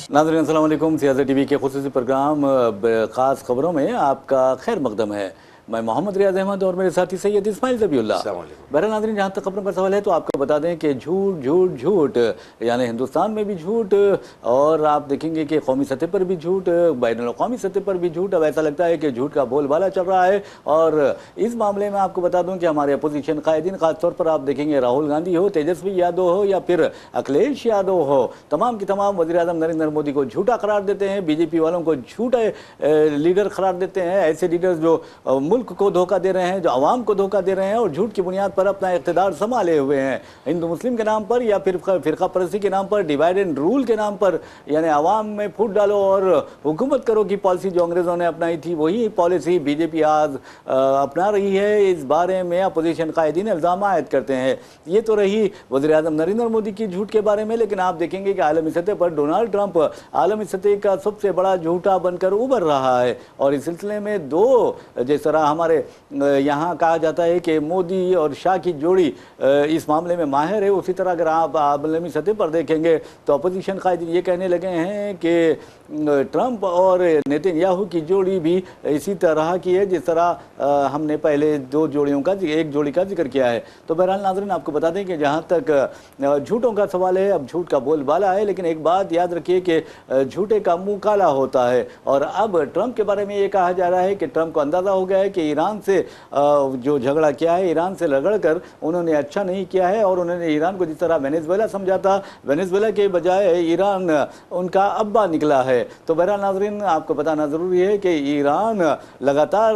नाज़रीन अस्सलाम वालेकुम। सियासत टीवी के खुसूसी प्रोग्राम ख़ास खबरों में आपका खैर मकदम है। मैं मोहम्मद रियाज अहमद और मेरे साथी सैयद इस्माइल ज़बीउल्लाह। बहरहाल नाज़रीन, जहाँ तक खबरों का सवाल है तो आपको बता दें कि झूठ झूठ झूठ, यानी हिंदुस्तान में भी झूठ, और आप देखेंगे कि कौमी सतह पर भी झूठ, बैनुल-अक़वामी सतह पर भी झूठ। अब ऐसा लगता है कि झूठ का बोलबाला चल रहा है। और इस मामले में आपको बता दूं कि हमारे अपोजिशन कायदीन, खासतौर पर आप देखेंगे राहुल गांधी हो, तेजस्वी यादव हो या फिर अखिलेश यादव हो, तमाम की तमाम वज़ीर-ए-आज़म नरेंद्र मोदी को झूठा करार देते हैं, बीजेपी वालों को झूठे लीडर करार देते हैं। ऐसे लीडर्स जो मुल्क को धोखा दे रहे हैं, जो आवाम को धोखा दे रहे हैं और झूठ की बुनियाद पर अपना इक़्तिदार संभाले हुए हैं, हिंदू मुस्लिम के नाम पर या फिर फ़िरका परस्ती के नाम पर, डिवाइड एंड रूल के नाम पर, यानी आवाम में फूट डालो और हुकूमत करो की पॉलिसी जो अंग्रेज़ों ने अपनाई थी, वही पॉलिसी बीजेपी आज अपना रही है। इस बारे में अपोजिशन कायदीन इल्ज़ाम आयद करते हैं। ये तो रही वज़ीर-ए-आज़म नरेंद्र मोदी की झूठ के बारे में, लेकिन आप देखेंगे कि आलमी सतह पर डोनाल्ड ट्रंप आलमी सतह का सबसे बड़ा झूठा बनकर उभर रहा है। और इस सिलसिले में दो, जिस तरह हमारे यहाँ कहा जाता है कि मोदी और शाह की जोड़ी इस मामले में माहिर है, उसी तरह अगर आप आलमी सतह पर देखेंगे तो अपोजिशन कायदीन ये कहने लगे हैं कि ट्रंप और नेतन्याहू की जोड़ी भी इसी तरह की है जिस तरह हमने पहले एक जोड़ी का जिक्र किया है। तो बहरहाल नाज़रीन, आपको बता दें कि जहाँ तक झूठों का सवाल है, अब झूठ का बोलबाला है, लेकिन एक बात याद रखिए कि झूठे का मुंह काला होता है। और अब ट्रंप के बारे में ये कहा जा रहा है कि ट्रंप को अंदाज़ा हो गया है कि ईरान से जो झगड़ा किया है, ईरान से रगड़ कर उन्होंने अच्छा नहीं किया है। और उन्होंने ईरान को जिस तरह वेनेजुएला समझा था, वेनेजुएला के बजाय ईरान उनका अब्बा निकला है। तो बहरहाल नाज़रीन, आपको बताना ज़रूरी है कि ईरान लगातार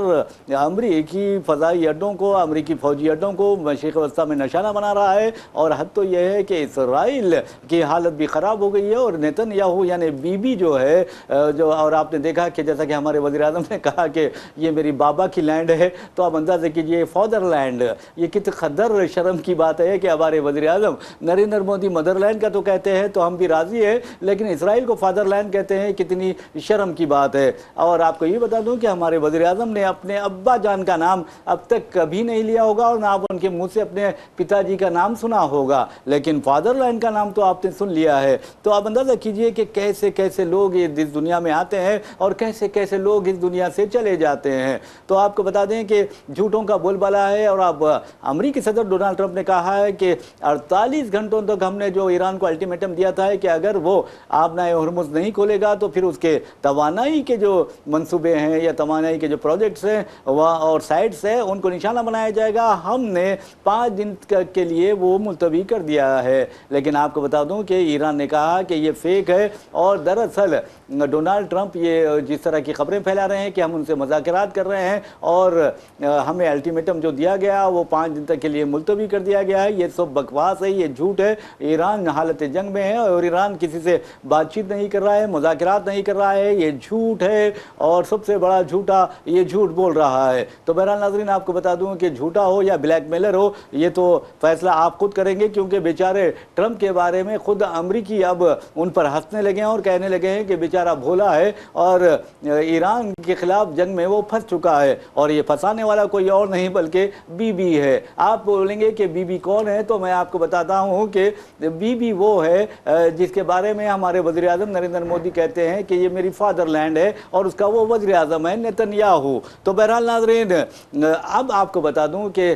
अमरीकी फ़ज़ाई अड्डों को, अमरीकी फ़ौजी अड्डों को मशरिक़ वस्ता में निशाना बना रहा है। और हद तो यह है कि इसराइल की हालत भी ख़राब हो गई है। और नेतन्याहू यानी बीबी जो है, जो, और आपने देखा कि जैसा कि हमारे वज़ीर-ए-आज़म ने कहा कि ये मेरी बाबा की लैंड है, तो आप अंदाज़ा कीजिए फादरलैंड, ये कितनी खदर शर्म की बात है कि हमारे वज़ीर-ए-आज़म नरेंद्र मोदी मदरलैंड का तो कहते हैं तो हम भी राज़ी हैं, लेकिन इसराइल को फादरलैंड कहते हैं, कितनी शर्म की बात है। और आपको ये बता दूं कि हमारे वज़ीर-ए-आज़म ने अपने अब्बा जान का नाम अब तक कभी नहीं लिया होगा और ना आप उनके मुँह से अपने पिताजी का नाम सुना होगा, लेकिन फादरलैंड का नाम तो आपने सुन लिया है। तो आप अंदाज़ा कीजिए कि कैसे कैसे लोग इस दुनिया में आते हैं और कैसे कैसे लोग इस दुनिया से चले जाते हैं। तो आपको बता दें कि झूठों का बोलबाला है। और अब अमेरिकी सदर डोनाल्ड ट्रंप ने कहा है कि 48 घंटों तक हमने जो ईरान को अल्टीमेटम दिया था कि अगर वो आबनाए हुर्मुज़ नहीं खोलेगा तो फिर उसके तवानाई के जो मंसूबे हैं या तवानाई के जो प्रोजेक्ट्स हैं वह और साइट्स हैं उनको निशाना बनाया जाएगा। हमने 5 दिन के लिए वो मुलतवी कर दिया है। लेकिन आपको बता दूं कि ईरान ने कहा कि ये फेक है। और दरअसल डोनाल्ड ट्रंप ये जिस तरह की खबरें फैला रहे हैं कि हम उनसे मुज़ाकरात कर रहे हैं और हमें अल्टीमेटम जो दिया गया वो 5 दिन तक के लिए मुलतवी कर दिया गया है, ये सब बकवास है, ये झूठ है। ईरान हालत जंग में है और ईरान किसी से बातचीत नहीं कर रहा है, मुज़ाकरात नहीं कर रहा है, ये झूठ है और सबसे बड़ा झूठा ये झूठ बोल रहा है। तो बहरहाल नाज़रीन, आपको बता दूं कि झूठा हो या ब्लैकमेलर हो, ये तो फैसला आप खुद करेंगे, क्योंकि बेचारे ट्रंप के बारे में खुद अमरीकी अब उन पर हंसने लगे हैं और कहने लगे हैं कि बेचारा भोला है और ईरान के खिलाफ जंग में वो फंस चुका है और ये फंसाने वाला कोई और नहीं बल्कि बीबी है। आप बोलेंगे कि बीबी कौन है, तो मैं आपको बताता हूँ कि बीबी वो है जिसके बारे में हमारे वज़ीर-ए-आज़म नरेंद्र मोदी कहते हैं कि ये मेरी फादरलैंड है और उसका वो वज़ीर-ए-आज़म है नेतन्याहू। तो बहरहाल नाज़रीन, अब आपको बता दूँ कि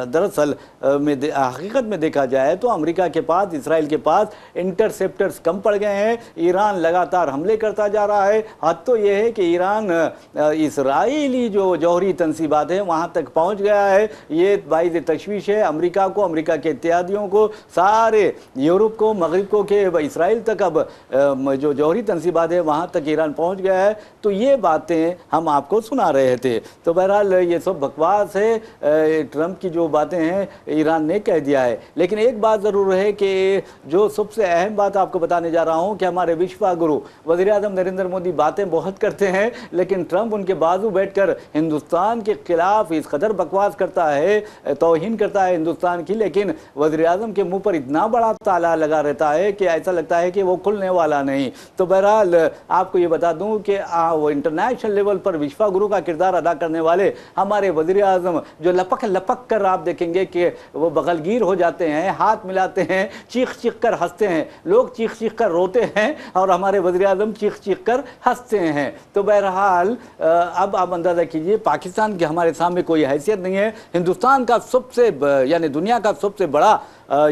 दरअसल हकीकत में देखा जाए तो अमेरिका के पास, इसराइल के पास इंटरसेप्टर्स कम पड़ गए हैं। ईरान लगातार हमले करता जा रहा है। हद तो ये है कि ईरान इसराइली जो जौहरी तंसीबात है वहाँ तक पहुँच गया है। ये बाइज़ तशवीश है अमेरिका को, अमेरिका के इत्तेहादियों को, सारे यूरोप को, मगरिब को, के इसराइल तक अब जो जौहरी तंसीबात है वहाँ तक ईरान पहुँच गया है। तो ये बातें हम आपको सुना रहे थे। तो बहरहाल ये सब बकवास है, ट्रंप की जो बातें हैं ईरान ने कह दिया है। लेकिन एक बात ज़रूर है कि जो सबसे अहम बात आपको बताने जा रहा हूँ कि हमारे विश्वा गुरु वज़ीर-ए-आज़म नरेंद्र मोदी बातें बहुत करते हैं, लेकिन ट्रंप उनके बाजू बैठकर हिंदुस्तान के खिलाफ इस कदर बकवास करता है, तौहीन करता है हिंदुस्तान की, लेकिन वज़ीर-ए-आज़म के मुंह पर इतना बड़ा ताला लगा रहता है कि ऐसा लगता है कि वो खुलने वाला वाला नहीं। तो बहरहाल आपको ये बता दूं कि वो इंटरनेशनल लेवल पर विश्वा गुरु का किरदार अदा करने वाले हमारे वज़ीर आज़म जो लपक लपक कर आप देखेंगे कि वो बगलगीर हो जाते हैं, हाथ मिलाते हैं, चीख चीख कर हंसते हैं, लोग चीख चीख कर रोते हैं और हमारे वज़ीर आज़म चीख चीख कर हंसते हैं। तो बहरहाल अब आप अंदाज़ा कीजिए पाकिस्तान की हमारे सामने कोई हैसियत नहीं है। हिंदुस्तान का सबसे यानी दुनिया का सबसे बड़ा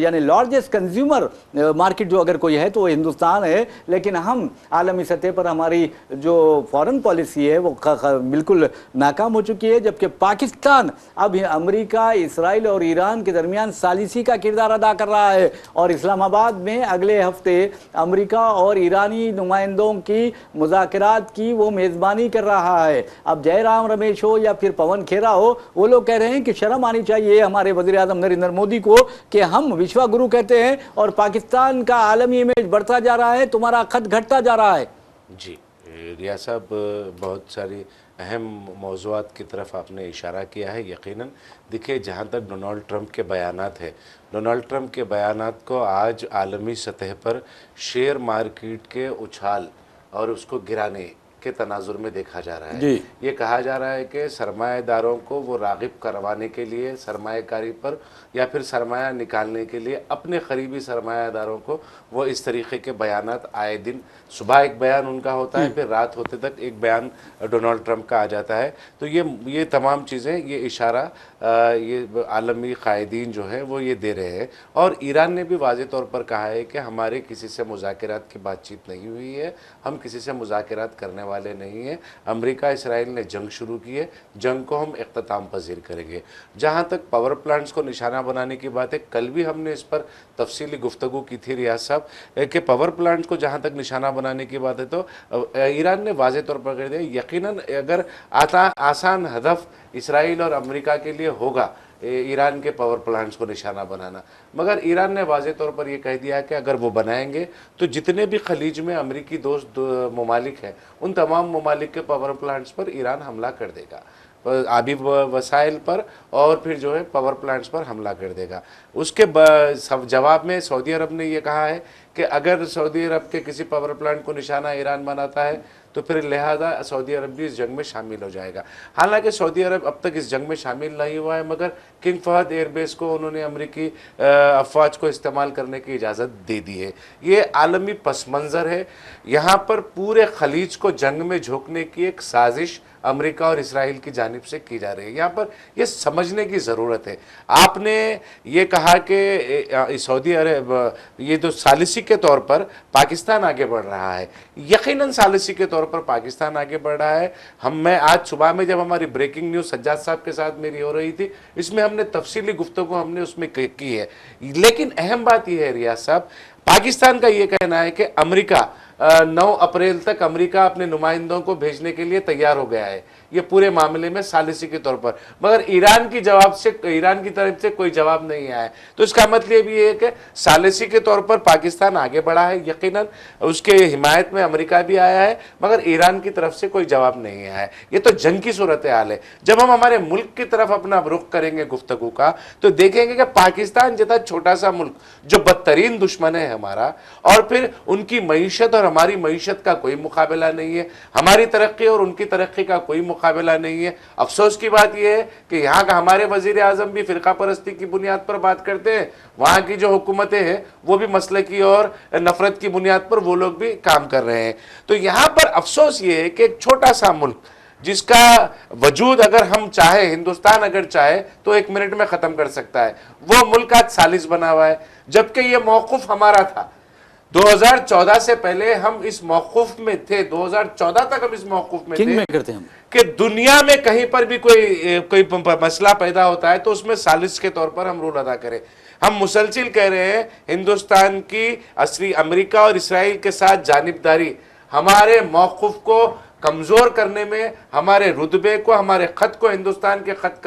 यानी लार्जेस्ट कंज्यूमर मार्केट जो अगर कोई है तो वो हिंदुस्तान है, लेकिन हम आलमी सतह पर हमारी जो फॉरेन पॉलिसी है वो बिल्कुल नाकाम हो चुकी है। जबकि पाकिस्तान अब अमेरिका, इसराइल और ईरान के दरमियान सालिसी का किरदार अदा कर रहा है और इस्लामाबाद में अगले हफ्ते अमेरिका और ईरानी नुमाइंदों की मुज़ाकरात की वो मेज़बानी कर रहा है। अब जयराम रमेश हो या फिर पवन खेरा हो, वो लोग कह रहे हैं कि शर्म आनी चाहिए हमारे वज़ीर आज़म नरेंद्र मोदी को कि हम विश्वा गुरु कहते हैं और पाकिस्तान का आलमी इमेज बढ़ता जा रहा है, तुम्हारा खत घटता जा रहा है। जी रियाज साहब, बहुत सारी अहम मौज़ूआत की तरफ आपने इशारा किया है। यकीनन देखिए, जहाँ तक डोनाल्ड ट्रंप के बयानात है, डोनाल्ड ट्रंप के बयानात को आज आलमी सतह पर शेयर मार्केट के उछाल और उसको गिराने के तनाजुर में देखा जा रहा है। ये कहा जा रहा है कि सरमाएदारों को वो राग़िब करवाने के लिए सरमाएकारी पर या फिर सरमाया निकालने के लिए अपने करीबी सरमायादारों को वो इस तरीके के बयानात आए दिन, सुबह एक बयान उनका होता है, फिर रात होते तक एक बयान डोनाल्ड ट्रंप का आ जाता है। तो ये तमाम चीज़ें, ये इशारा ये आलमी कायदीन जो है वो ये दे रहे हैं। और ईरान ने भी वाज़ेह तौर पर कहा है कि हमारे किसी से मुज़ाकरात की बातचीत नहीं हुई है, हम किसी से मुज़ाकरात करने वाले नहीं हैं। अमेरिका इसराइल ने जंग शुरू की है, जंग को हम इख्तिताम पजीर करेंगे। जहाँ तक पावर प्लांट्स को निशाना बनाने की बात है, कल भी हमने इस पर तफसीली गुफ्तगू की थी रियाज साहब कि पावर प्लांट्स को जहाँ तक निशाना बनाने की बात है तो ईरान ने वाज़ेह तौर पर कह दिया यकीनन अगर आसान हदफ इसराइल और अमेरिका के लिए होगा ईरान के पावर प्लांट्स को निशाना बनाना, मगर ईरान ने वाज़ेह तौर पर यह कह दिया कि अगर वो बनाएंगे तो जितने भी खलीज में अमेरिकी दोस्त ममालिक हैं उन तमाम ममालिक के पावर प्लांट्स पर ईरान हमला कर देगा, आबी वसाइल पर और फिर जो है पावर प्लांट्स पर हमला कर देगा। उसके जवाब में सऊदी अरब ने यह कहा है कि अगर सऊदी अरब के किसी पावर प्लांट को निशाना ईरान बनाता है तो फिर लिहाजा सऊदी अरब भी इस जंग में शामिल हो जाएगा। हालांकि सऊदी अरब अब तक इस जंग में शामिल नहीं हुआ है, मगर किंग फहद एयरबेस को उन्होंने अमरीकी अफवाज को इस्तेमाल करने की इजाज़त दे दी है। ये आलमी पस मंज़र है, यहाँ पर पूरे खलीज को जंग में झोंकने की एक साजिश अमेरिका और इसराइल की जानिब से की जा रही है। यहाँ पर ये समझने की ज़रूरत है। आपने ये कहा कि सऊदी अरब ये तो सालिसी के तौर पर पाकिस्तान आगे बढ़ रहा है, यकीनन सालिसी के तौर पर पाकिस्तान आगे बढ़ रहा है। मैं आज सुबह में जब हमारी ब्रेकिंग न्यूज़ सज्जाद साहब के साथ मेरी हो रही थी, इसमें हमने तफसीली गुफ्तगू हमने उसमें की है। लेकिन अहम बात यह है रियाज साहब, पाकिस्तान का ये कहना है कि अमेरिका 9 अप्रैल तक अमेरिका अपने नुमाइंदों को भेजने के लिए तैयार हो गया है, ये पूरे मामले में सालिसी के तौर पर, मगर ईरान की तरफ से कोई जवाब नहीं आया है। तो इसका मतलब ये है कि सालिसी के तौर पर पाकिस्तान आगे बढ़ा है, यकीनन उसके हिमायत में अमेरिका भी आया है, मगर ईरान की तरफ से कोई जवाब नहीं आया है। ये तो जंग की सूरत हाल है। जब हम हमारे मुल्क की तरफ अपना रुख करेंगे गुफ्तगू का, तो देखेंगे कि पाकिस्तान जैसा छोटा सा मुल्क जो बदतरीन दुश्मन है हमारा, और फिर उनकी मईशत और हमारी मईशत का कोई मुकाबला नहीं है, हमारी तरक्की और उनकी तरक्की का कोई मुकाबला नहीं है। अफसोस की बात यह है कि यहाँ का हमारे वजीर आजम भी फिरका परस्ती की बुनियाद पर बात करते हैं, वहाँ की जो हुकूमतें हैं वो भी मसले की और नफरत की बुनियाद पर वो लोग भी काम कर रहे हैं। तो यहाँ पर अफसोस ये है कि एक छोटा सा मुल्क जिसका वजूद अगर हम चाहे, हिंदुस्तान अगर चाहे तो 1 मिनट में ख़त्म कर सकता है, वो मुल्क आज सालिस बना हुआ है। जबकि ये मौक़ुफ़ हमारा था 2014 से पहले, हम इस मौक़ुफ़ में थे, 2014 तक हम इस मौक़ुफ़ में थे कि दुनिया में कहीं पर भी कोई मसला पैदा होता है तो उसमें सालिस के तौर पर हम रोल अदा करें। हम मुसलसिल कह रहे हैं हिंदुस्तान की असली अमेरिका और इसराइल के साथ जानिबदारी हमारे मौक़ुफ़ को कमज़ोर करने में, हमारे रुतबे को, हमारे ख़त को, हिंदुस्तान के ख़त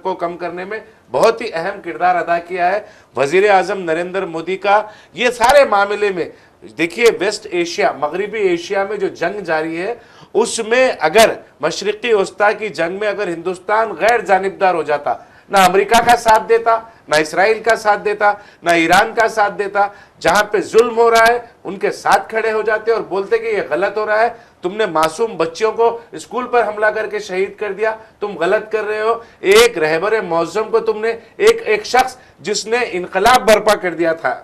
को कम करने में बहुत ही अहम किरदार अदा किया है वज़ीर आज़म नरेंद्र मोदी का। ये सारे मामले में देखिए, वेस्ट एशिया, मगरबी एशिया में जो जंग जारी है उसमें अगर मशरिक़ी वस्ता की जंग में अगर हिंदुस्तान गैर जानिबदार हो जाता, ना अमेरिका का साथ देता, ना इसराइल का साथ देता, ना ईरान का साथ देता। जहां पे जुल्म हो रहा है उनके साथ खड़े हो जाते और बोलते कि ये गलत हो रहा है, तुमने मासूम बच्चियों को स्कूल पर हमला करके शहीद कर दिया, तुम गलत कर रहे हो। एक रहबर मौज़म को तुमने, एक शख्स जिसने इनकलाब बर्पा कर दिया था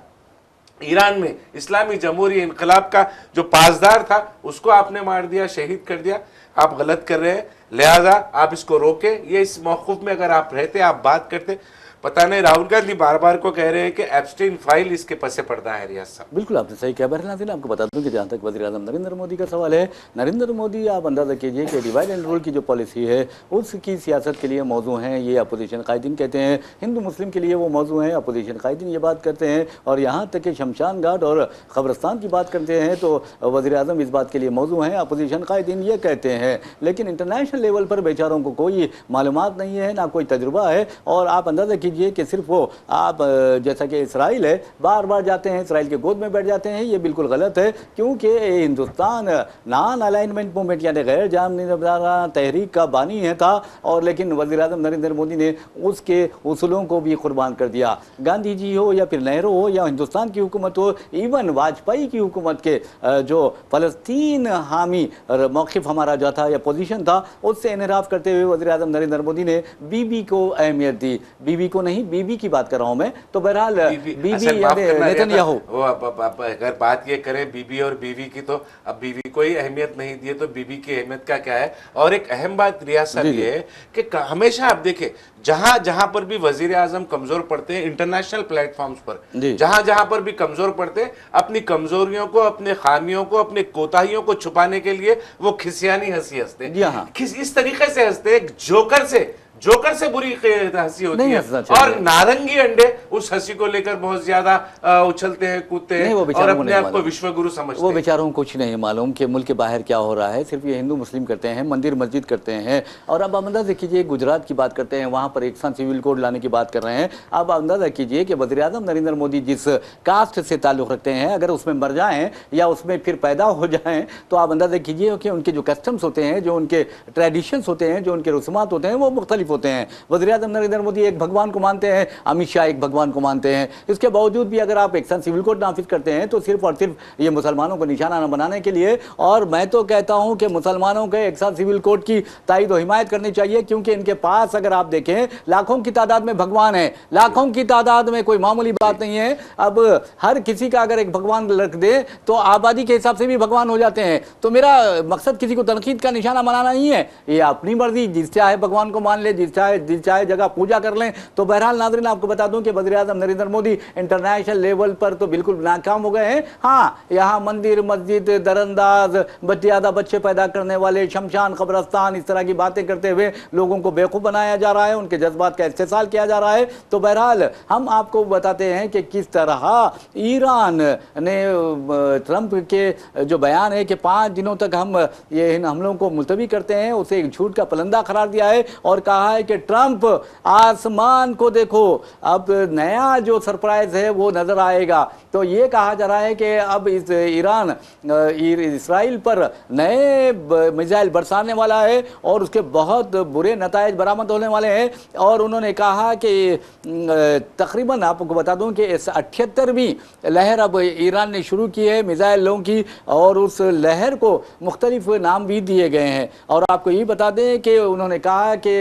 ईरान में, इस्लामी जमहूरी इनकलाब का जो पासदार था, उसको आपने मार दिया, शहीद कर दिया। आप गलत कर रहे हैं, लिहाजा आप इसको रोके। ये इस मौक़िफ़ में अगर आप रहते, आप बात करते, पता नहीं राहुल गांधी बार बार को कह रहे हैं कि एप्स्टीन फाइल इसके पसे पर्दा है। रियाज साहब, बिल्कुल आपने सही कहा। बहरहाल नाज़रीन, आपको बता दूं कि जहाँ तक वज़ीर आज़म नरेंद्र मोदी का सवाल है, नरेंद्र मोदी आप अंदाज़ा कीजिए कि डिवाइड एंड रूल की जो पॉलिसी है उसकी सियासत के लिए मौजू हैं, ये अपोजिशन कायदीन कहते हैं। हिंदू मुस्लिम के लिए वो मौजू हैं, अपोजिशन कायदीन ये बात करते हैं। और यहाँ तक कि शमशान घाट और कब्रस्तान की बात करते हैं तो वज़ीर आज़म इस बात के लिए मौजू हैं, अपोजिशन कायदीन ये कहते हैं। लेकिन इंटरनेशनल लेवल पर बेचारों को कोई मालूमात नहीं है, ना कोई तजुर्बा है। और आप अंदाज़ा कीजिए कि सिर्फ वो आप जैसा कि इसराइल है, बार बार जाते हैं, इसराइल के गोद में बैठ जाते हैं। ये बिल्कुल गलत है, क्योंकि हिंदुस्तान नॉन अलाइनमेंट मूवमेंट यानी गैर जानिबदाराना तहरीक का बानी है था, और लेकिन वज़ीर आज़म नरेंद्र मोदी ने उसके उसूलों को भी कुर्बान कर दिया। गांधी जी हो या फिर नेहरू हो या हिंदुस्तान की हुकूमत हो, इवन वाजपेयी की हुकूमत के जो फ़लस्तीन हामी मौक़िफ़ हमारा जो था या पोजीशन था, उससे इनहराफ करते हुए वज़ीर आज़म नरेंद्र मोदी ने बीबी को अहमियत दी। बीबी को नहीं, बीबी की बात कर रहा हूं मैं। तो बहरहाल बीबी नेतन्याहू, वो अगर बात ये करें बीबी और बीवी की, तो अब बीवी को ही अहमियत नहीं दी है तो बीबी की अहमियत का क्या है। और एक अहम बात रियाज साहब ये है कि हमेशा आप देखें, जहां पर भी वजीर आजम कमजोर पड़ते हैं इंटरनेशनल प्लेटफॉर्म्स पर, जहां पर भी कमजोर पड़ते हैं, अपनी कमजोरियों को, अपने खामियों को, अपने कोताहियों को छुपाने के लिए वो खिसियानी हंसी हंसते हैं। इस तरीके से हंसते हैं, जोकर से बुरी हंसी होती है। और नारंगी अंडे उस हंसी को लेकर बहुत ज्यादा उछलते हैं, कूदते हैं और अपने आप को विश्वगुरु समझते हैं। वो बेचारों को कुछ नहीं मालूम कि मुल्क के बाहर क्या हो रहा है। सिर्फ ये हिंदू मुस्लिम करते हैं, मंदिर मस्जिद करते हैं। और अब अंदाजा कीजिए, गुजरात की बात करते हैं, वहाँ पर एक साथ सिविल कोड लाने की बात कर रहे हैं। अब अंदाजा कीजिए कि वज़ीर आज़म नरेंद्र मोदी जिस कास्ट से ताल्लुक़ रखते हैं, अगर उसमें मर जाएँ या उसमें फिर पैदा हो जाएँ, तो आप अंदाजा कीजिए कि उनके जो कस्टम्स होते हैं, जो उनके ट्रेडिशंस होते हैं, जो उनके रसूमात होते हैं, वो मुख्तलिफ होते हैं। वज़ीर आज़म नरेंद्र मोदी एक भगवान को मानते हैं, अमित शाह एक भगवान को मानते हैं। इसके बावजूद भी अगर आप एक साथ सिविल कोड नाफिज करते हैं तो सिर्फ और सिर्फ ये मुसलमानों को निशाना न बनाने के लिए। और मैं तो कहता हूं कि मुसलमानों के एक साथ सिविल कोड की तायद और हिमायत करनी चाहिए, क्योंकि इनके पास अगर आप देखें लाखों की तादाद में भगवान है, लाखों की तादाद में, कोई मामूली बात नहीं है। अब हर किसी का अगर एक भगवान रख दे तो आबादी के हिसाब से भी भगवान हो जाते हैं। तो मेरा मकसद किसी को तनकीद का निशाना बनाना नहीं है, ये अपनी मर्जी, जिस चाहे भगवान को मान ले, जिस चाहे जगह पूजा कर लें। तो बहरहाल नाज़रीन, आपको बता दूं कि वज़ीर आज़म नरेंद्र मोदी इंटरनेशनल लेवल पर तो बिल्कुल नाकाम हो गए हैं। हाँ, यहाँ मंदिर मस्जिद, दरअंदाज, ज़्यादा बच्चे पैदा करने वाले, शमशान कब्रस्तान, इस तरह की बातें करते हुए लोगों को बेवकूफ़ बनाया जा रहा है, उनके जज्बात का इस्तेसाल किया जा रहा है। तो बहरहाल हम आपको बताते हैं कि किस तरह ईरान ने ट्रंप के जो बयान है कि 5 दिनों तक हम ये इन हमलों को मुलतवी करते हैं, उसे एक झूठ का पलंदा करार दिया है और कहा है कि ट्रंप आसमान को देखो, अब नया जो सरप्राइज है वो नजर आएगा। तो ये कहा जा रहा है कि अब इस इसराइल पर नए मिसाइल बरसाने वाला है और उसके बहुत बुरे नतायज बरामद होने वाले हैं। और उन्होंने कहा कि तकरीबन आपको बता दूं कि 78वीं लहर अब ईरान ने शुरू की है मिसाइलों की, और उस लहर को मुख्तलिफ नाम भी दिए गए हैं। और आपको ये बता दें कि उन्होंने कहा कि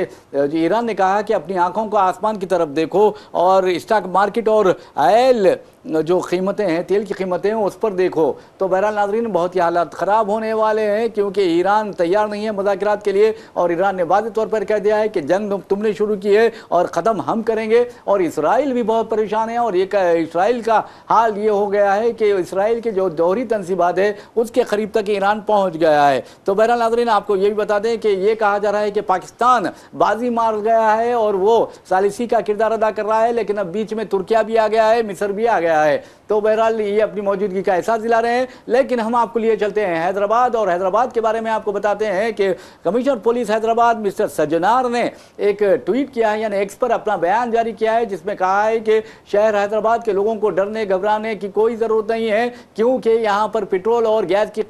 ईरान ने कहा कि अपनी आंखों को आसमान की तरफ देखो और स्टॉक मार्केट और ऑयल जो कीमतें हैं, तेल की कीमतें हैं, उस पर देखो। तो बहरहाल नाज़रीन, बहुत ही हालात ख़राब होने वाले हैं, क्योंकि ईरान तैयार नहीं है मुज़ाकरात के लिए। और ईरान ने वाज़ेह तौर पर कह दिया है कि जंग तुमने शुरू की है और ख़त्म हम करेंगे। और इसराइल भी बहुत परेशान है। और ये इसराइल का हाल ये हो गया है कि इसराइल के जो दोहरी तनसीबात है उसके करीब तक ईरान पहुँच गया है। तो बहरहाल नाज़रीन, आपको ये भी बता दें कि ये कहा जा रहा है कि पाकिस्तान बाजी मार गया है और वो सालिसी का किरदार अदा कर रहा है, लेकिन अब बीच में तुर्किया भी आ गया है, मिस्र भी आ गया है। تو بہرحال یہ اپنی موجودگی کا احساس دلا رہے ہیں. لیکن ہم آپ کو لیے چلتے ہیں حیدرآباد, اور حیدرآباد کے بارے میں آپ کو بتاتے ہیں کہ کمشنر پولیس حیدرآباد مسٹر سجنار نے ایک ٹویٹ کیا ہے, یعنی ایکس پر اپنا بیان جاری کیا ہے, جس میں کہا ہے کہ شہر حیدرآباد کے لوگوں کو ڈرنے گھبرانے کی کوئی ضرورت نہیں ہے, کیونکہ یہاں پر پیٹرول اور گیس کی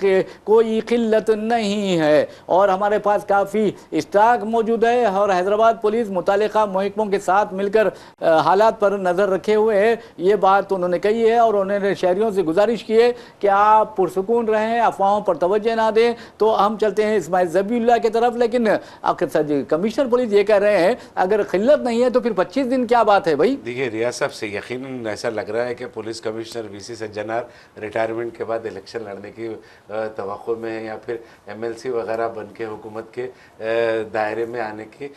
کوئی قلت نہیں ہے اور ہمارے پاس کافی اسٹاک موجود ہے. اور حیدرآباد پولیس متعلقہ محکموں کے ساتھ مل کر حالات پر نظر رکھے ہوئے ہے. یہ بات انہوں نے کہی ہے اور انہوں نے شہریوں سے گزارش کی ہے کہ آپ پرسکون رہیں, افواہوں پر توجہ نہ دیں. تو ہم چلتے ہیں اسماعیل ذبیح اللہ کی طرف. لیکن کمشنر پولیس یہ کہہ رہے ہیں اگر قلت نہیں ہے تو پھر 25 دن کیا بات ہے بھائی؟ دیکھیے ریاض صاحب سے یقیناً ایسا لگ رہا ہے کہ پولیس کمشنر وی سی سجنار ریٹائرمنٹ کے بعد الیکشن لڑنے کی توقع میں ہے, یا پھر ایم ایل سی وغیرہ بن کے حکومت کے دائرے میں آنے کی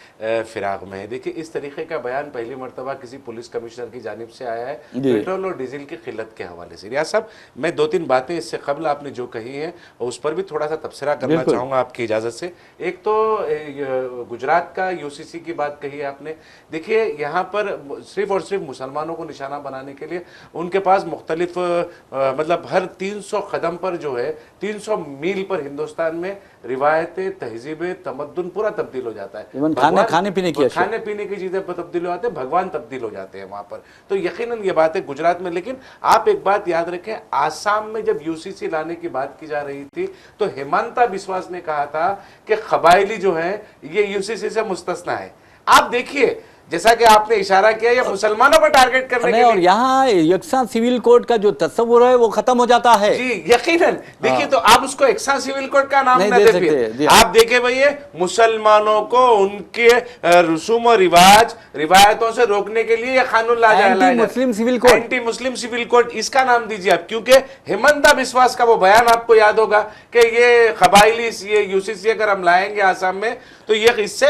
فراغ میں ہے. دیکھیے اس طریقے کا بیان پہلی مرتبہ کسی پولیس کمشنر کی جانب سے آیا ہے پیٹرول اور ڈیزل کی قلت کے حوالے سے. ریاض صاحب میں 2-3 باتیں اس سے قبل آپ نے جو کہی ہیں اس پر بھی تھوڑا سا تبصرہ کرنا چاہوں گا آپ کی اجازت سے. ایک تو گجرات کا یو سی سی کی بات کہی ہے آپ نے. دیکھیے یہاں پر صرف اور صرف مسلمانوں کو نشانہ بنانے کے لیے ان کے پاس مختلف مطلب ہر 300 قدم پر جو ہے 300 میل پر ہندوستان میں روایتیں, تہذیبیں, تمدن پورا تبدیل ہو جاتا ہے. کھانے پینے کی چیزیں تبدیل ہو جاتے ہیں, بھگوان تبدیل ہو جاتے ہیں وہاں پر. تو یقیناً یہ بات ہے گجرات میں. لیکن آپ ایک بات یاد رکھیں, آسام میں جب یو سی سی لانے کی بات کی جا رہی تھی تو ہیمانتا بسواس نے کہا تھا کہ قبائلی جو ہیں یہ یو سی سی سے مستثنا ہے. آپ دیکھیے جیسا کہ آپ نے اشارہ کیا یہ مسلمانوں پر ٹارگٹ کرنے کے لیے, اور یہاں یکساں سیول کوڈ کا جو تصور ہے وہ ختم ہو جاتا ہے. جی یقیناً. دیکھیے تو آپ اس کو یکساں سیول کوڈ کا نام نہ دے پھر. آپ دیکھیں بھئی مسلمانوں کو ان کے رسوم و روایتوں سے روکنے کے لیے یہ قانون لا جائے, اینٹی مسلم سیول کوڈ, اینٹی مسلم سیول کوڈ, اس کا نام دیجیے آپ. کیونکہ ہیمنتا بسواس کا وہ بیان آپ کو یاد ہوگا کہ یہ قبائلی یہ یو سی سی اگر ہم لائیں گے آسام میں تو یہ اس سے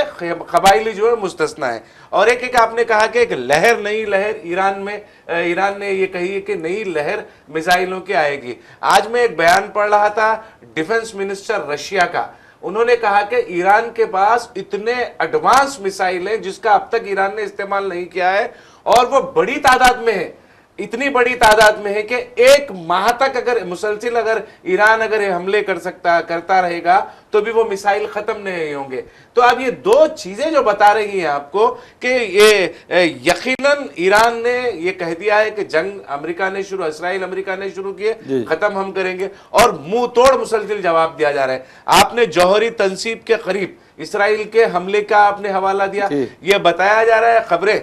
قبائلی جو ہے مستثنا ہے. اور ایک آپ نے کہا کہ ایک لہر, نئی لہر ایران نے یہ کہی ہے کہ نئی لہر میزائلوں کی آئے گی. آج میں ایک بیان پڑھ رہا تھا ڈیفنس منسٹر رشیا کا. انہوں نے کہا کہ ایران کے پاس اتنے ایڈوانس میزائل ہیں جس کا اب تک ایران نے استعمال نہیں کیا ہے, اور وہ بڑی تعداد میں ہے. اتنی بڑی تعداد میں ہے کہ ایک ماہ تک اگر مسلسل ایران حملے کرتا رہے گا تو بھی وہ میزائل ختم نہیں ہوں گے. تو اب یہ دو چیزیں جو بتا رہی ہیں آپ کو کہ یہ یقیناً ایران نے یہ کہہ دیا ہے کہ جنگ اسرائیل امریکہ نے شروع کیے, ختم ہم کریں گے, اور منہ توڑ مسلسل جواب دیا جا رہا ہے. آپ نے جوہری تنصیب کے قریب اسرائیل کے حملے کا آپ نے حوالہ دیا. یہ بتایا جا رہا ہے خبریں,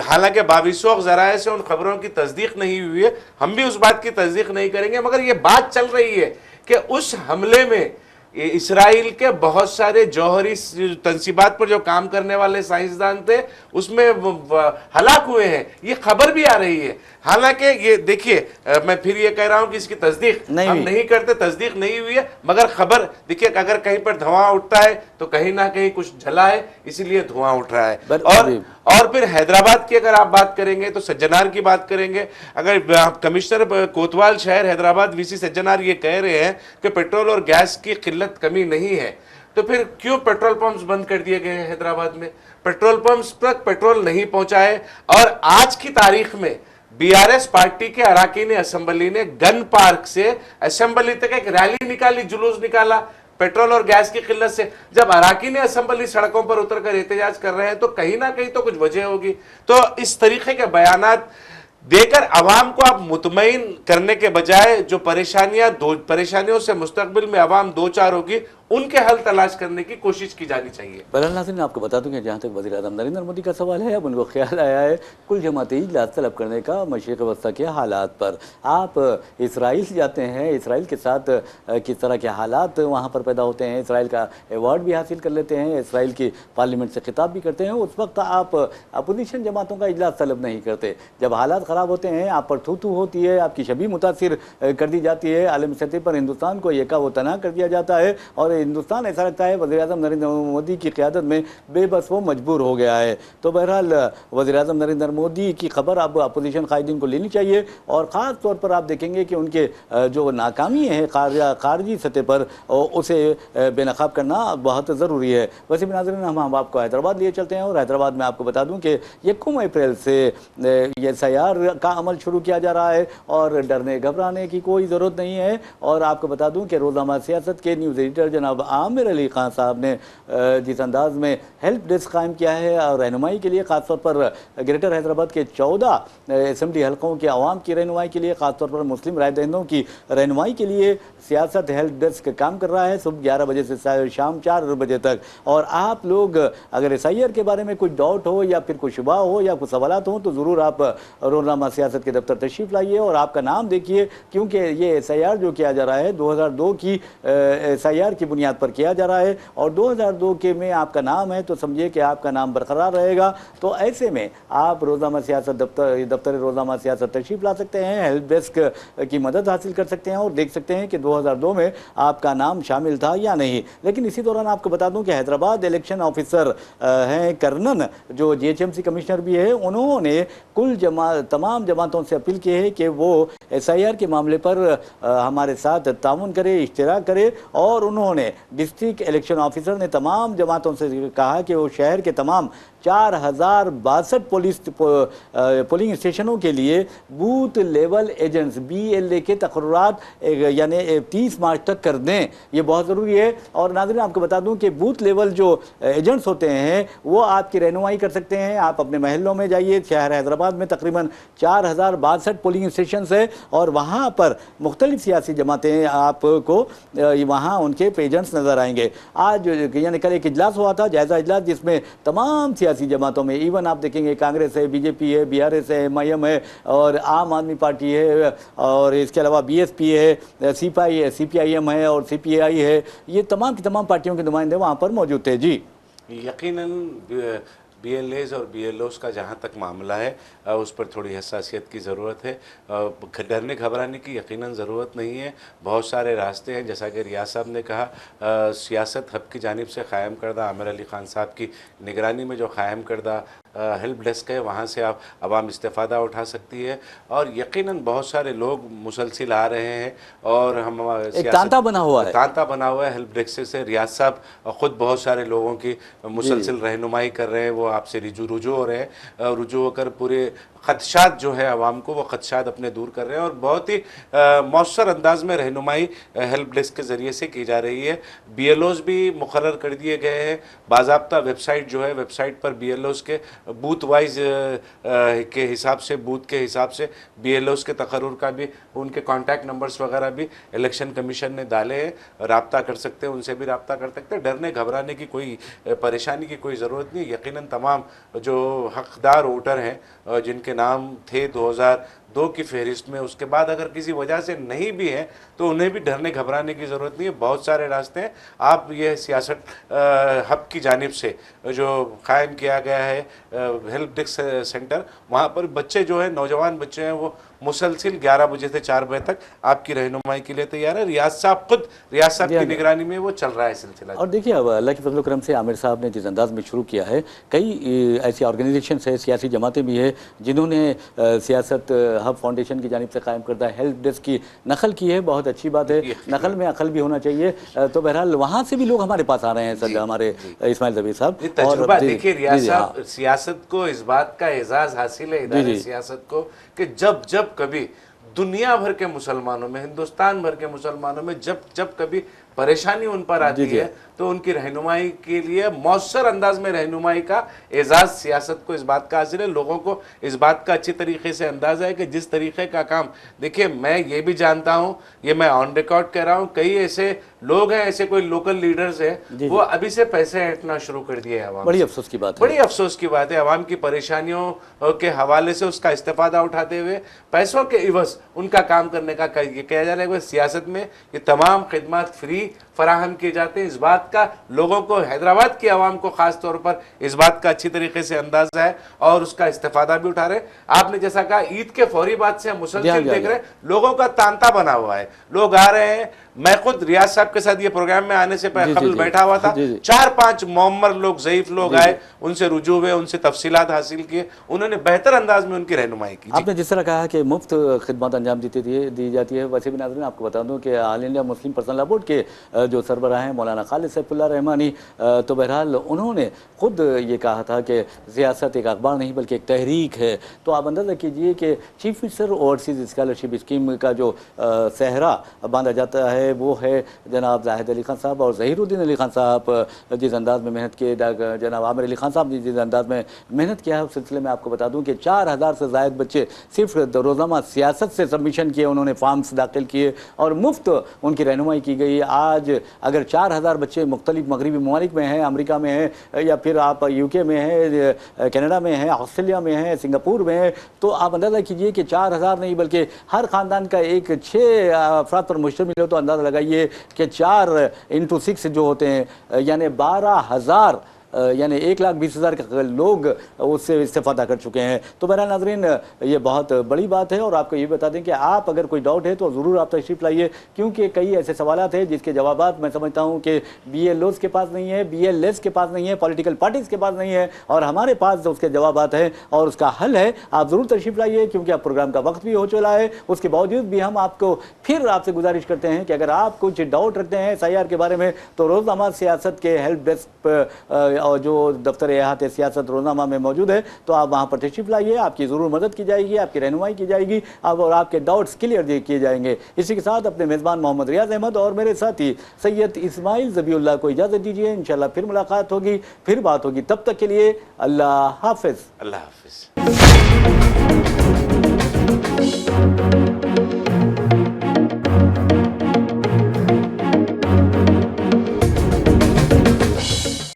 حالانکہ باوسوق ذرائع سے ان خبروں کی تصدیق نہیں ہوئی ہے, ہم بھی اس بات کی تصدیق نہیں کریں گے, مگر یہ بات چل رہی ہے کہ اس حملے میں اسرائیل کے بہت سارے جوہری تنصیبات پر جو کام کرنے والے سائنسدان تھے اس میں ہلاک ہوئے ہیں. یہ خبر بھی آ رہی ہے. حالانکہ یہ دیکھیے میں پھر یہ کہہ رہا ہوں کہ اس کی تصدیق ہم نہیں کرتے, تصدیق نہیں ہوئی ہے, مگر خبر دیکھیے اگر کہیں پر دھواں اٹھتا ہے تو کہیں نہ کہیں کچھ جلا ہے, اسی لیے دھواں اٹھ رہا ہے. اور پھر حیدرآباد کی اگر آپ بات کریں گے تو سجنار کی بات کریں گے. اگر کمشنر کوتوال شہر حیدرآباد وی سی سجنار یہ کہہ رہے ہیں کہ پیٹرول اور گیس کی قلت کمی نہیں ہے, تو پھر کیوں پیٹرول پمپس بند کر دیے گئے ہیں حیدرآباد میں؟ پیٹرول پمپس تک پیٹرول نہیں پہنچا ہے. اور آج کی تاریخ میں بی آر ایس پارٹی کے اراکین اسمبلی نے گن پارک سے اسمبلی تک ایک ریلی نکالی, جلوس نکالا پیٹرول اور گیس کی قلت سے. جب اراکین اسمبلی سڑکوں پر اتر کر احتجاج کر رہے ہیں تو کہیں نہ کہیں تو کچھ وجہ ہوگی. تو اس طریقے کے بیانات دے کر عوام کو آپ مطمئن کرنے کے بجائے جو پریشانیوں سے مستقبل میں عوام دو چار ہوگی ان کے حل تلاش کرنے کی کوشش کی جانی چاہیے. بہرحال ناظرین آپ کو بتا دوں کہ جہاں تک وزیر اعظم نریندر مودی کا سوال ہے, اب ان کو خیال آیا ہے کل جماعتی اجلاس طلب کرنے کا مشرق وسطیٰ کے حالات پر. آپ اسرائیل سے جاتے ہیں, اسرائیل کے ساتھ کس طرح کے حالات وہاں پر پیدا ہوتے ہیں, اسرائیل کا ایوارڈ بھی حاصل کر لیتے ہیں, اسرائیل کی پارلیمنٹ سے خطاب بھی کرتے ہیں. اس وقت آپ اپوزیشن جماعتوں کا اجلاس طلب نہیں کرتے. جب حالات خراب ہوتے ہیں آپ پر تھو تھو ہوتی ہے, آپ کی شبیہ متاثر کر دی جاتی ہے, عالمی سطح پر ہندوستان کو یکا و تنہا کر دیا جاتا ہے, اور हिंदुस्तान ऐसा लगता है वज़ीर-ए-आज़म नरेंद्र मोदी की क़यादत में बेबस वो मजबूर हो गया है। तो बहरहाल वज़ीर-ए-आज़म नरेंद्र मोदी की खबर अब अपोजिशन कायदीन को लेनी चाहिए, और ख़ास तौर पर आप देखेंगे कि उनके जो नाकामी है खारजी सतह पर उसे बेनकाब करना बहुत ज़रूरी है। वैसे भी नाज़रीन, हम आपको हैदराबाद लिए चलते हैं, और हैदराबाद में आपको बता दूं कि 1 अप्रैल से ये SIR का अमल शुरू किया जा रहा है, और डरने घबराने की कोई ज़रूरत नहीं है। और आपको बता दूं कि रोज़नामा सियासत के न्यूज़ एडिटर जनाब आमिर अली खान साहब ने जिस अंदाज में हेल्प डेस्क कायम किया है और रहनुमाई के लिए, ख़ासतौर पर ग्रेटर हैदराबाद के 14 असेंबली हलकों के अवाम की रहनुमाई के लिए, ख़ासतौर पर मुस्लिम राय दहिंदों की रहनुमाई के लिए सियासत हेल्प डेस्क काम कर रहा है सुबह 11 बजे से शाम 4 बजे तक। और आप लोग अगर SIR के बारे में कुछ डाउट हो या फिर कोई शुबा हो या कुछ सवालात हो, तो ज़रूर आप रोज़नामा सियासत के दफ्तर तशरीफ़ लाइए और आपका नाम देखिए, क्योंकि ये SIR जो किया जा रहा है 2002 की SIR की बुनियाद पर किया जा रहा है, और 2002 के में आपका नाम है तो समझिए कि आपका नाम बरकरार रहेगा। तो ऐसे में आप रोज़नामा सियासत दफ्तर रोज़नामा सियासत तशरीफ़ ला सकते हैं, हेल्प डेस्क की मदद हासिल कर सकते हैं और देख सकते हैं कि 2002 में आपका नाम शामिल था या नहीं। लेकिन इसी दौरान आपको बता दूं कि हैदराबाद इलेक्शन ऑफिसर हैं कर्नन, जो GHMC कमिश्नर भी है, उन्होंने तमाम जमातों से अपील की है कि वो SIR के मामले पर हमारे साथ ताउन करे, इश्तिराक करे। और उन्होंने डिस्ट्रिक्ट इलेक्शन ऑफिसर ने तमाम जमातों से कहा कि वो शहर के तमाम 4062 पोलिंग स्टेशनों के लिए बूथ लेवल एजेंट्स BLA के तकर्रुरात यानी 30 मार्च तक कर दें। ये बहुत ज़रूरी है। और नाज़रीन, आपको बता दूं कि बूथ लेवल जो एजेंट्स होते हैं वो आपकी रहनुमाई कर सकते हैं। आप अपने महलों में जाइए, शहर हैदराबाद में तकरीबन 4062 पोलिंग स्टेशन है, और वहाँ पर मुख्तलिफ सियासी जमातें आपको वहाँ उनके एजेंट्स नज़र आएंगे। आज यानी कल एक इजलास हुआ था, जायज़ा इजलास, जिसमें तमाम सियासी जमातों में, इवन आप देखेंगे कांग्रेस है, BJP है, BRS है, MIM है, और आम आदमी पार्टी है, और इसके अलावा BSP है, CPIM है और CPI है, ये तमाम की तमाम पार्टियों के नुमाइंदे वहाँ पर मौजूद थे। जी, यकीनन BLAs और BLOs का जहाँ तक मामला है उस पर थोड़ी हसासियत की ज़रूरत है। डरने घबराने की यकीनन ज़रूरत नहीं है। बहुत सारे रास्ते हैं, जैसा कि रियाज साहब ने कहा, सियासत हब की जानिब से क़ायम करदा, आमिर अली ख़ान साहब की निगरानी में जो क़ायम करदा हेल्प डेस्क है, वहाँ से आप आवाम इस्तेफ़ादा उठा सकती है। और यकीनन बहुत सारे लोग मुसलसिल आ रहे हैं, और हम तांता बना हुआ है हेल्प डेस्क से। रियाज साहब ख़ुद बहुत सारे लोगों की मुसलसिल रहनुमाई कर रहे हैं, वो आपसे रुजू हो रहे हैं, रुजू होकर पूरे ख़दशात जो है आवाम को, वो ख़दशात अपने दूर कर रहे हैं, और बहुत ही मौसर अंदाज में रहनुमाई हेल्प डेस्क के ज़रिए से की जा रही है। BLOs भी मुकर्रर कर दिए गए हैं, बाज़ाब्ता वेबसाइट जो है, वेबसाइट पर BLOs के बूथ वाइज के हिसाब से, बूथ के हिसाब से BLOs के तकर्रुर का भी, उनके कॉन्टैक्ट नंबर्स वगैरह भी इलेक्शन कमीशन ने डाले हैं, रब्ता कर सकते हैं, उनसे भी रब्ता कर सकते हैं। डरने घबराने की कोई परेशानी की कोई ज़रूरत नहीं। यकीनन तमाम जो हकदार वोटर हैं जिनके नाम थे 2002 की फहरिस्त में, उसके बाद अगर किसी वजह से नहीं भी है तो उन्हें भी डरने घबराने की ज़रूरत नहीं है। बहुत सारे रास्ते हैं। आप ये सियासत हब की जानिब से जो क़ायम किया गया है हेल्प डेस्क सेंटर, वहाँ पर बच्चे जो है, नौजवान बच्चे हैं, वो मुसलसिल 11 बजे से 4 बजे तक आपकी रहनुमाई के लिए तैयार है। रियाज साहब की निगरानी में वो चल रहा है सिलसिला। और देखिए, अब अल्लाह के फजल करम से आमिर साहब ने जिस अंदाज में शुरू किया है, कई ऐसी ऑर्गेनाइजेशन है, सियासी जमातें भी है, जिन्होंने सियासत हब फाउंडेशन की जानिब से कायम करदा हेल्प डेस्क की नकल की है। बहुत अच्छी बात है, नकल में अकल भी होना चाहिए। तो बहरहाल वहाँ से भी लोग हमारे पास आ रहे हैं सर, हमारे इस्माइल ज़बीर साहब। तजुर्बा देखिए रियाज साहब, सियासत को इस बात का एजाज़ हासिल है, इदारे सियासत को, कि जब कभी दुनिया भर के मुसलमानों में, हिंदुस्तान भर के मुसलमानों में जब कभी परेशानी उन पर आती है, तो उनकी रहनुमाई के लिए मौसर अंदाज में रहनुमाई का एजाज़ सियासत को इस बात का हासिल है। लोगों को इस बात का अच्छी तरीके से अंदाज़ा है कि जिस तरीके का काम, देखिए मैं ये भी जानता हूँ, ये मैं ऑन रिकॉर्ड कह रहा हूँ, कई ऐसे लोग हैं, ऐसे कोई लोकल लीडर्स हैं, वो अभी से पैसे ऐंठना शुरू कर दिए हैं। बड़ी अफसोस की बात है, बड़ी अफसोस की बात है। आवाम की परेशानियों के हवाले से उसका इस्तेफादा उठाते हुए पैसों के इवज़ उनका काम करने का कहा जा रहा है। सियासत में ये तमाम खिदमत फ्री फराहम किए जाते हैं। इस बात بات کا لوگوں کو، حیدرآباد کی عوام کو خاص طور پر اس بات کا اچھی طریقے سے اندازہ ہے اور اس کا استفادہ بھی اٹھا رہے ہیں. آپ نے جیسا کہا عید کے فوری بعد سے ہم مسلسل دیکھ رہے ہیں لوگوں کا تانتا بنا ہوا ہے، لوگ آ رہے ہیں. میں خود ریاض صاحب کے ساتھ یہ پروگرام میں آنے سے قبل بیٹھا ہوا تھا، 4-5 معمر لوگ، ضعیف لوگ آئے، ان سے رجوع ہوئے، ان سے تفصیلات حاصل کیے، انہوں نے بہتر انداز میں ان کی رہنمائی کی. آپ نے جس طرح کہا کہ مفت خدمات انجام دی جاتی ہے، ویسے بھی ناظرین آپ کو بتا دوں کہ All India Muslim Personal Law Board کے جو سربراہ ہیں مولانا خالد سیف اللہ رحمانی، تو بہرحال انہوں نے خود یہ کہا تھا کہ سیاست ایک اخبار نہیں بلکہ ایک تحریک ہے. تو آپ اندازہ کیجئے کہ chief minister overseas scholarship scheme کا جو صحرا باندھا جاتا ہے وہ ہے جناب زاہد علی خان صاحب اور ظہیر الدین علی خان صاحب جس انداز میں محنت کیے، جناب عامر علی خان صاحب نے جس انداز میں محنت کیا ہے اس سلسلے میں آپ کو بتا دوں کہ 4000 سے زائد بچے صرف روزنامہ سیاست سے سبمیشن کیے، انہوں نے فارمز داخل کیے اور مفت ان کی رہنمائی کی گئی. آج اگر 4000 بچے مختلف مغربی ممالک میں ہیں، امریکہ میں ہیں یا پھر آپ یو کے میں ہیں، کینیڈا میں ہیں، آسٹریلیا میں ہیں، سنگاپور میں ہیں، تو آپ اندازہ کیجئے کہ 4000 نہیں بلکہ ہر خاندان کا 6 افراد پر مشتمل ہو تو اندازہ لگائیے کہ 4x6 جو ہوتے ہیں یعنی 12,000 یعنی 1,20,000 کے لوگ اس سے استفادہ کر چکے ہیں. تو بہرحال ناظرین یہ بہت بڑی بات ہے اور آپ کو یہ بتا دیں کہ آپ اگر کوئی ڈاؤٹ ہے تو ضرور آپ تشریف لائیے، کیونکہ کئی ایسے سوالات ہیں جس کے جوابات میں سمجھتا ہوں کہ بی ایل اوز کے پاس نہیں ہے، بی ایل ایس کے پاس نہیں ہے، پولیٹیکل پارٹیز کے پاس نہیں ہے، اور ہمارے پاس اس کے جوابات ہیں اور اس کا حل ہے. آپ ضرور تشریف لائیے کیونکہ اب پروگرام کا وقت بھی ہو چلا ہے. اس کے باوجود بھی ہم آپ کو پھر آپ سے گزارش کرتے ہیں کہ اگر آپ کچھ ڈاؤٹ رکھتے ہیں ایس آئی آر کے بارے میں تو روزنامہ سیاست کے ہیلپ ڈیسک اور جو دفتر احاطہ سیاست روزنامہ میں موجود ہے تو آپ وہاں پر تشریف لائیے، آپ کی ضرور مدد کی جائے گی، آپ کی رہنمائی کی جائے گی اور آپ کے ڈاؤٹس کلیئر کیے جائیں گے. اسی کے ساتھ اپنے میزبان محمد ریاض احمد اور میرے ساتھی سید اسماعیل ذبیح اللہ کو اجازت دیجیے. انشاءاللہ پھر ملاقات ہوگی، پھر بات ہوگی. تب تک کے لیے اللہ حافظ. اللہ حافظ.